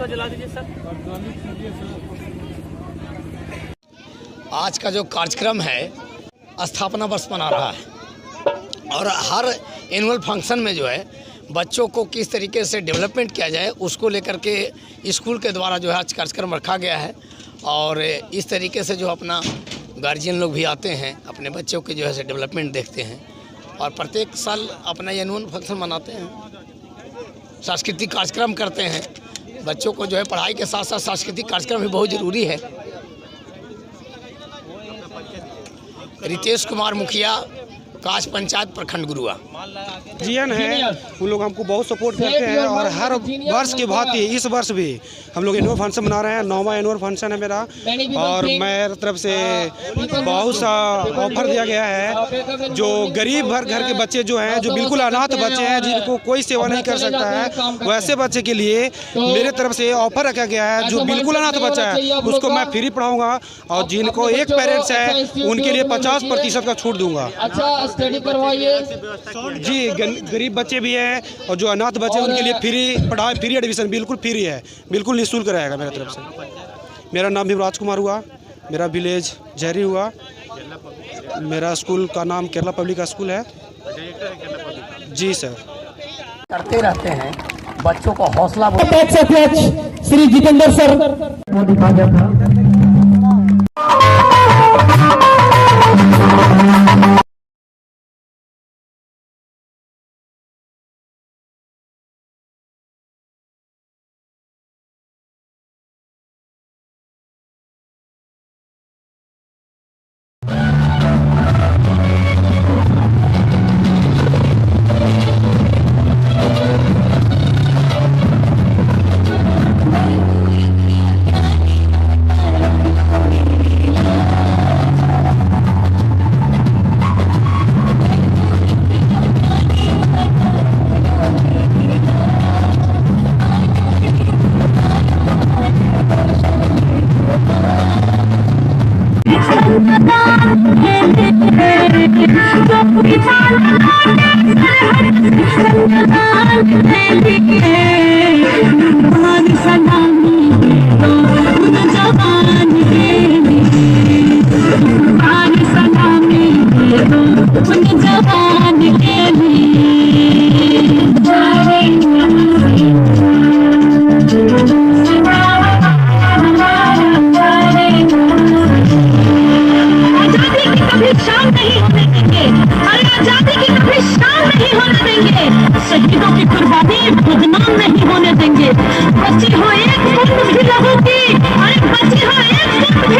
जला दीजिए सर। आज का जो कार्यक्रम है स्थापना वर्ष मना रहा है और हर एनुअल फंक्शन में जो है बच्चों को किस तरीके से डेवलपमेंट किया जाए उसको लेकर के स्कूल के द्वारा जो है आज कार्यक्रम रखा गया है। और इस तरीके से जो अपना गार्जियन लोग भी आते हैं अपने बच्चों के जो है डेवलपमेंट देखते हैं और प्रत्येक साल अपना एनुअल फंक्शन मनाते हैं, सांस्कृतिक कार्यक्रम करते हैं। बच्चों को जो है पढ़ाई के साथ साथ सांस्कृतिक कार्यक्रम भी बहुत ज़रूरी है। रितेश कुमार मुखिया, काश पंचायत, प्रखंड गुरुआ। जीएन है, उन लोग हमको बहुत सपोर्ट करते हैं और हर वर्ष की भांति इस वर्ष भी हम लोग एनुअल फंक्शन मना रहे हैं। 9वां एनुअल फंक्शन है मेरा और मेरे तरफ से बहुत सा ऑफर दिया गया है। जो गरीब घर के बच्चे जो हैं, जो बिल्कुल अनाथ बच्चे हैं, जिनको कोई सेवा नहीं कर सकता है, वैसे बच्चे के लिए मेरे तरफ से ऑफर रखा गया है। जो बिल्कुल अनाथ बच्चा है उसको मैं फ्री पढ़ाऊँगा और जिनको एक पेरेंट्स है उनके लिए 50% का छूट दूँगा। स्टडी करवाइए जी। गरीब बच्चे भी हैं और जो अनाथ बच्चे हैं उनके लिए फ्री पढ़ाई, फ्री एडमिशन बिल्कुल फ्री है, बिल्कुल निःशुल्क रहेगा मेरे तरफ से। मेरा नाम भी राजकुमार हुआ, मेरा विलेज जहरी हुआ, मेरा स्कूल का नाम केरला पब्लिक स्कूल है। जी सर। करते रहते हैं बच्चों को हौसला। श्री जितेंद्र सर वो दिखा गया था। शहीदों की कुर्बानी बदनाम नहीं होने देंगे। बच्ची हो एक भी लहू की, अरे बच्ची हो एक भी